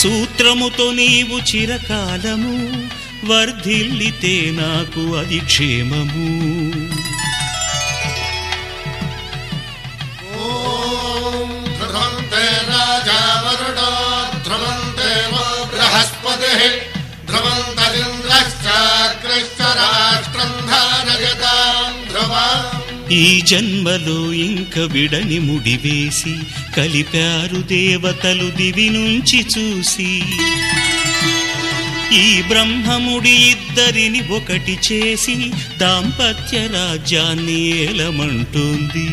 సూత్రముతో నీవు చిరకాలము వర్ధిల్లితే నాకు అది క్షేమము. ఓం ధ్రువంతే రాజా వరుణో ధ్రువంతే బృహస్పతిః ధ్రువంతరింద్రశ్చాగ్రశ్చ రాష్ట్రం ధారయతాం ధ్రువం. ఈ జన్మలో ఇంక విడని ముడివేసి కలిపారు దేవతలు దివి నుంచి చూసి. ఈ బ్రహ్మముడి ఇద్దరిని ఒకటి చేసి దాంపత్య రాజ్యాన్ని ఏలమంటోంది.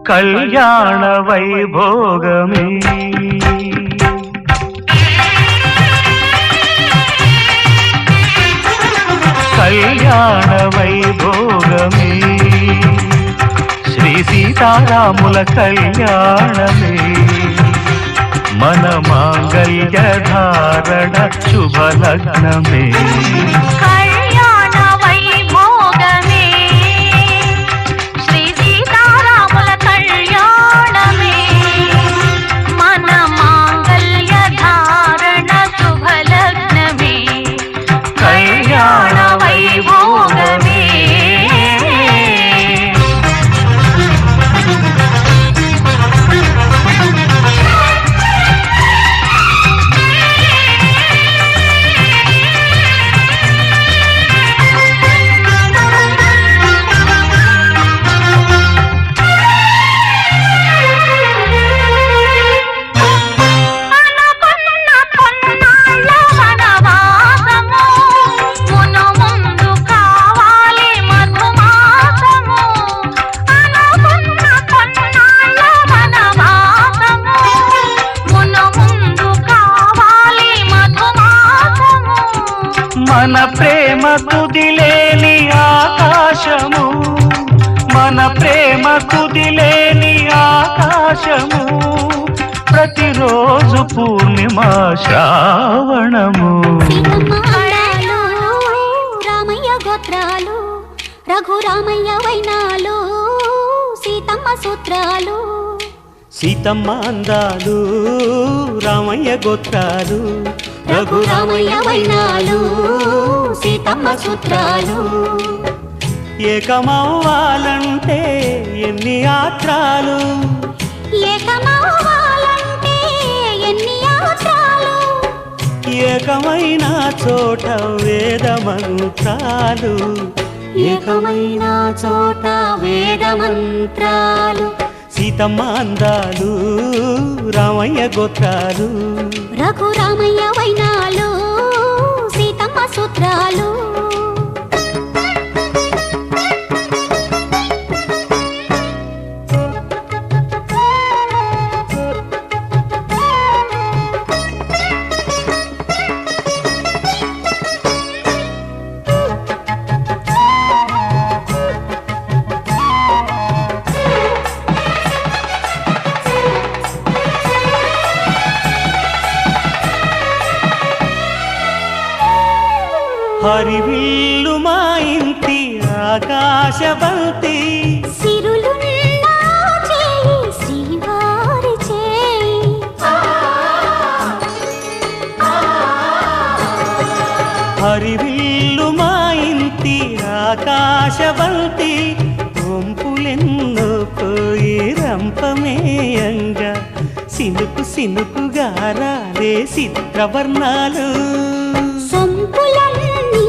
కళ్యాణ వైభోగమే కళ్యాణ వైభోగమే శ్రీ సీతారాముల కళ్యాణమే మన మాంగళ్య ధారణ శుభలగ్నమే. మన ప్రేమ కుదిలేని ఆకాశము మన ప్రేమ కుదిలేని ఆకాశము ప్రతిరోజు పూర్ణిమ శ్రావణము. రామయ్య గోత్రాలు రఘురామయ్య వైనాలు సీతమ్మ సూత్రాలు. సీతమ్మ అందాలు రామయ్య గోత్రాలు రఘురామయ్య వైనాలు సీతమ్మ సూత్రాలు. ఏకమవ్వాలంటే ఎన్ని యాత్రాలు ఏకమవ్వాలంటే ఎన్ని యాత్రాలు. ఏకమైన చోట వేద మంత్రాలు ఏకమైన చోట వేద మంత్రాలు. సీతమ్మ అందాలు రామయ్య గోత్రాలు రఘురామయ్య వైనాలు సీతమ్మ సూత్రాలు. హరివిల్లు మా ఇంటి ఆకాశబంతి సిరులున్న చేయి శ్రీవారి చేయి. హరివిల్లు మా ఇంటి ఆకాశబంతి వంపులెన్నో పోయి రంపమేయంగా సినుకు సినుకుగా రాలే చిత్రవర్ణాలు. సొంపులన్నీ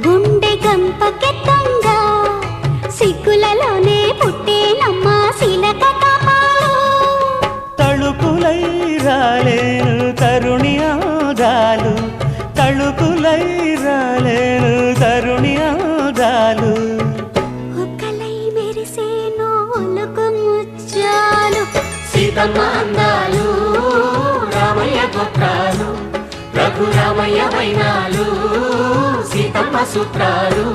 గుండె గంపకెత్తంగా సిగ్గులలోనే పుట్టేనమ్మ శిలక కపాలు. తళుకులై రాలేను తరుణి ఆదాలు తళుకులై రాలేను తరుణి ఆదాలు. చాలు ఒక్కలై మెరిసేను ఒలుకు ముచ్చాలు సీతమ్మ అందాలు రామయ్య గోత్రాలు రఘురామయ్య వైనాలు సీతమ్మ సూత్రాలు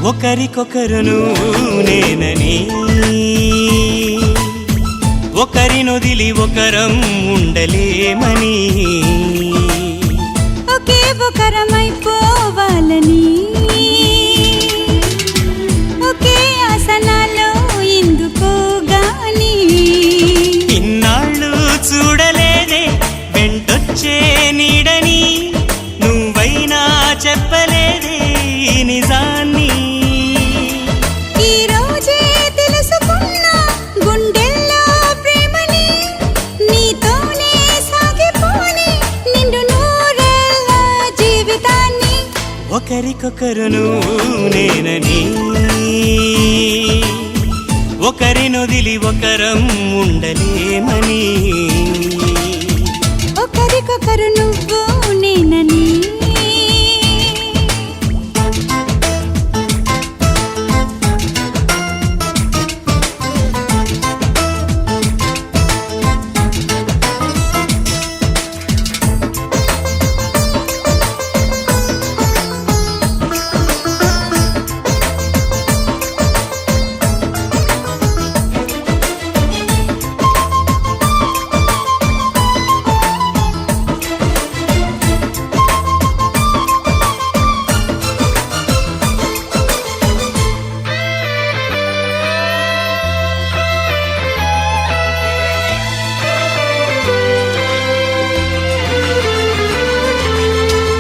ఒకరికొకరును నేనని ఒకరినొదిలి ఒకరం ఉండలేమని ఒకే ఒకరమైపోవాలని ఒకే ఆసనాలో ఎందుకో గాని ఇన్నాళ్ళు చూడలేదే వెంటొచ్చే నీడని నువ్వైనా చెప్పలేదే ఈ నిజాన్ని ఈ రోజే తెలుసుకున్నా గుండెల్లో ప్రేమని నీతోనే సాగిపోని నిండు నూరేళ్ళ జీవితాన్ని ఒకరికొకరును నేనని ఒకరినొదిలి ఒకరం ఉండలేమని ఒకరికొకరు నువ్వు నేనని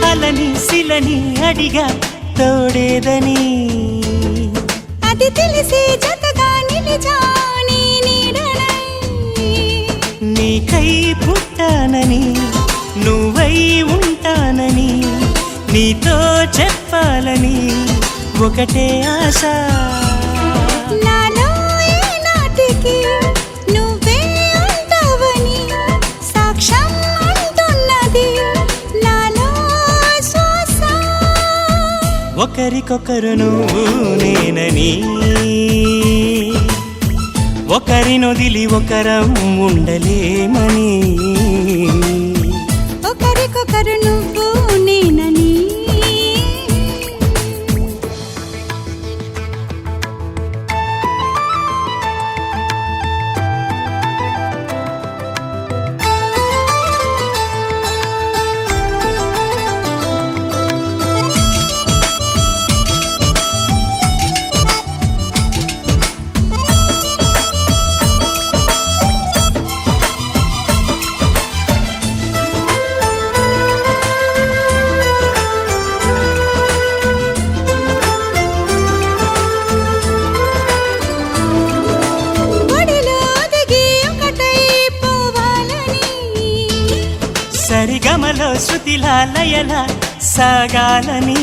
అలని శిలని అడిగా తోడేదని అది తెలిసి జతగా నిలిచాని నీడనై నీకై పుట్టానని నువ్వై ఉంటానని నీతో చెప్పాలని ఒకటే ఆశ నాలో ఏనాటికి నువ్వే ఉంటావని సాక్ష్యం అంటున్నది నాలో శ్వాస ఒకరికొకరును నేనని ఒకరినొదిలి ఒకరం ఉండలేమని ఒకరికొకరు నువ్వు నేనని ఒడిలో దిగి ఒకటై పోవాలని సరిగమలో శృతిలా లయల సాగాలని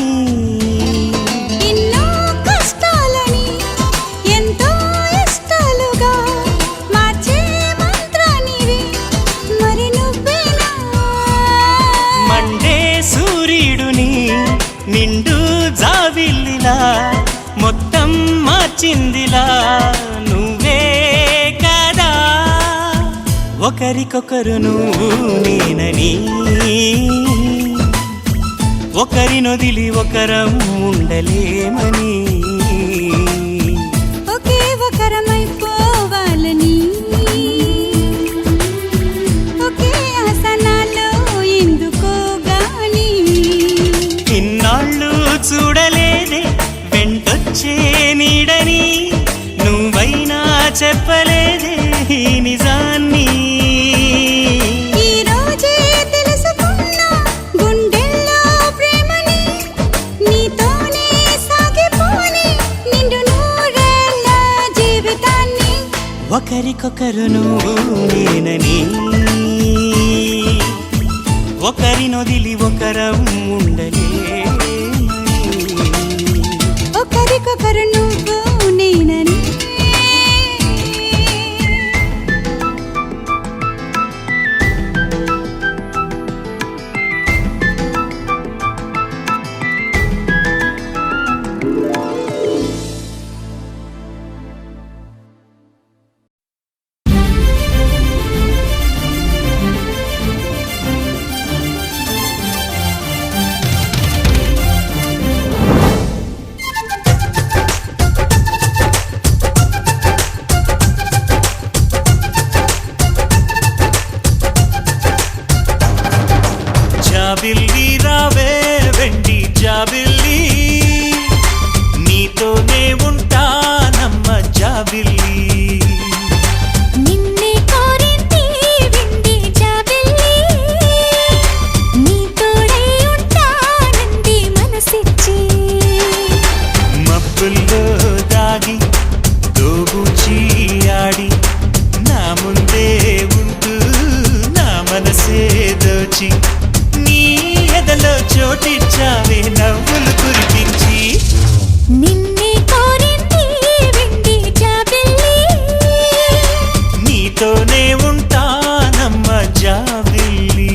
ఎన్నో కష్టాలని ఎంతో ఇష్టాలుగా మార్చే మంత్రానివి మరి నువ్వేనా మండే సూర్యుడుని నిండు జావిల్లిలా మొత్తం మార్చిందిలా నువ్వే కదా ఒకరికొకరును నేనని ఒకరినొదిలి ఒకరం ఉండలేమని ఒకే ఒకరమైపోవాలని ఒకే ఆసనాలో ఎందుకో గాని ఇన్నాళ్ళు చూడలేదే వెంటొచ్చే నీడని నువ్వైనా చెప్పలేదే ఈ నిజాన్ని ఒకరికొకరు నువ్వు నేనని ఒకరినొదిలి ఒకరం ఉండలేమని ఒకరికొకరు నువ్వు నేనని జాబిల్లి రావే వెండి జాబిల్లి నీతోనే ఉంటానమ్మ జాబిల్లి నిన్నే కోరింది వింది జాబిల్లి నీ తోడై ఉంటానంది మనసిచ్చి మబ్బుల్లో దాగి దోబూచి ఆడి నా ముందే ఉంటూ నా మనసే దోచి నీ ఎదలో చోటిచ్చావే నవ్వులు కురిపించి నిన్నే కోరింది వింది జాబిల్లి నీతోనే ఉంటానమ్మ జాబిల్లి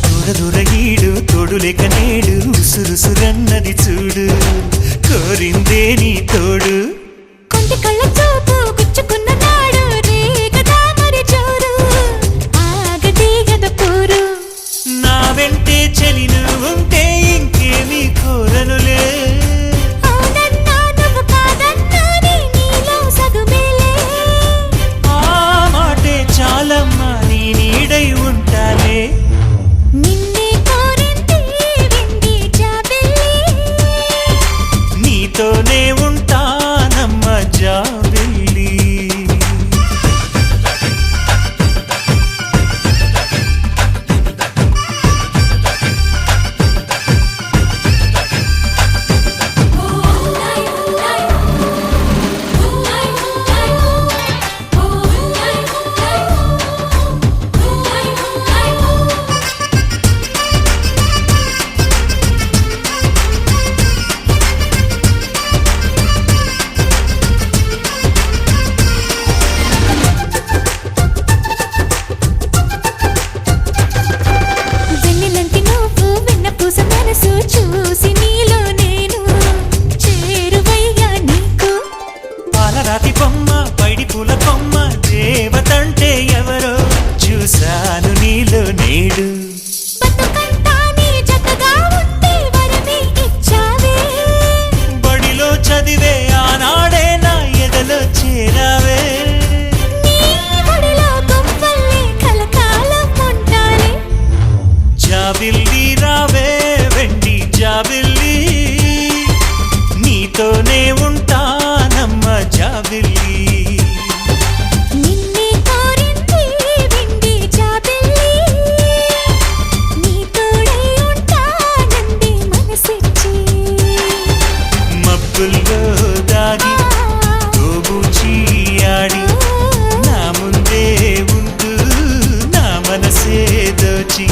దూరదూరగీడు తోడులేక నేడు ఉసురుసురన్నది చూడు కోరిందే నీ తోడు కొంటి కళ్ళ చూపు గుచ్చుకున్న నాడు రేగదా మరి జోరు ఆగదే గద పోరు నా వెంటే చెలి ఉంటే ఇంకేమీ కోరనులే అవునన్నా నువ్వు కాదన్నా నీలో సగుమేలే ఆ మాటే చాలమ్మా నీ నీడై ఉంటాలే నిన్నే కోరింది వింది జాబిల్లి నీతోనే ఉంటానమ్మ జాబిల్లి వెన్నెలంటి నువ్వు వెన్నపూస మనసు చూసి నీలో నేను చేరువయ్యా నీకు పాలరాతి బొమ్మ పైడి పూల కొమ్మ దేవతంటే ఎవరో చూశాను నీలో నేడు బతుకంతా నీ జతగా ఉంటే వరమే ఇచ్చావే బడిలో చదివే ఆనాడే నా ఎదలో చేరావే నీ ఒడిలో గుంపల్లే కలకాలం ఉంటాలే జాబిల్లి రావే వెండి జాబిల్లి నీతోనే ఉంటానమ్మ జాబిల్లి నిన్నే కోరింది వింది జాబిల్లి నీ తోడై ఉంటానంది మనసిచ్చి మబ్బుల్లో దాగి దోబూచి ఆడి నా ముందే ఉంటూ నా మనసే దోచి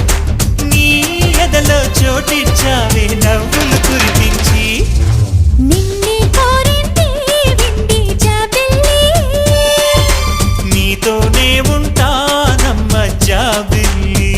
నీ ఎదలో చోటిచ్చావే నవ్వులు కురిపించి నిన్నే కోరింది వింది జాబిల్లి నీతోనే ఉంటానమ్మ జాబిల్లి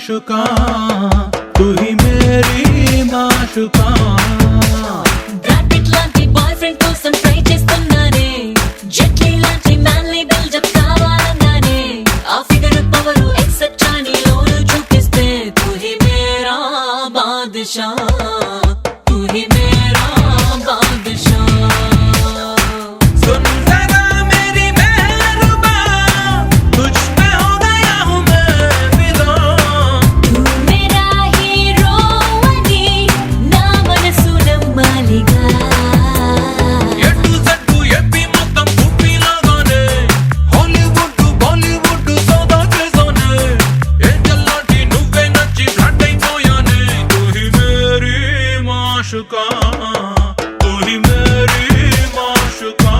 माशुका तू ही मेरी माशुका బ్రాకెట్ లాంటి బాయ్ ఫ్రెండ్ కోసం ట్రై చేస్తున్నానే జెట్లీ లాంటి మ్యాన్లీ బిల్డప్ కావాలన్నానే ఆ ఫిగర్ పవర్ ఎక్సెట్రా నీ లోలు చూపిస్తే తూ హీ మేరా బాద్షా తూ హీ మేరా బాద్షా सुन जरा मेरी मेहरबा तुझ पे हो गया हूँ मैं फिदा तू मेरा हीरो అని నా మనసు నమ్మాలిగా ఎటు జట్టు ఎప్పి మొత్తం పుట్టిలాగానే హాలీవుడ్ బాలీవుడ్ సోదా చేసానే ఏంజల్ లాంటి నువ్వే నచ్చి ఫ్లడ్ అయిపోయానే తూ హీ మేరీ మాషుకా తూ హీ మేరీ మాషుకా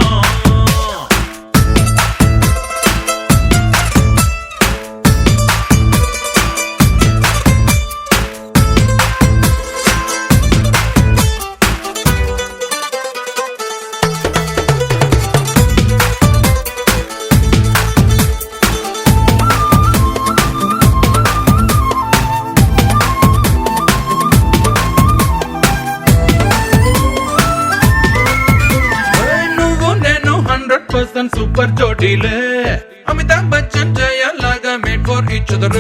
నువ్వు నేను 100% సూపర్ జోడీలే అమితాబ్ బచ్చన్ జయ లాగా మేడ్ ఫర్ ఈచ్ అదర్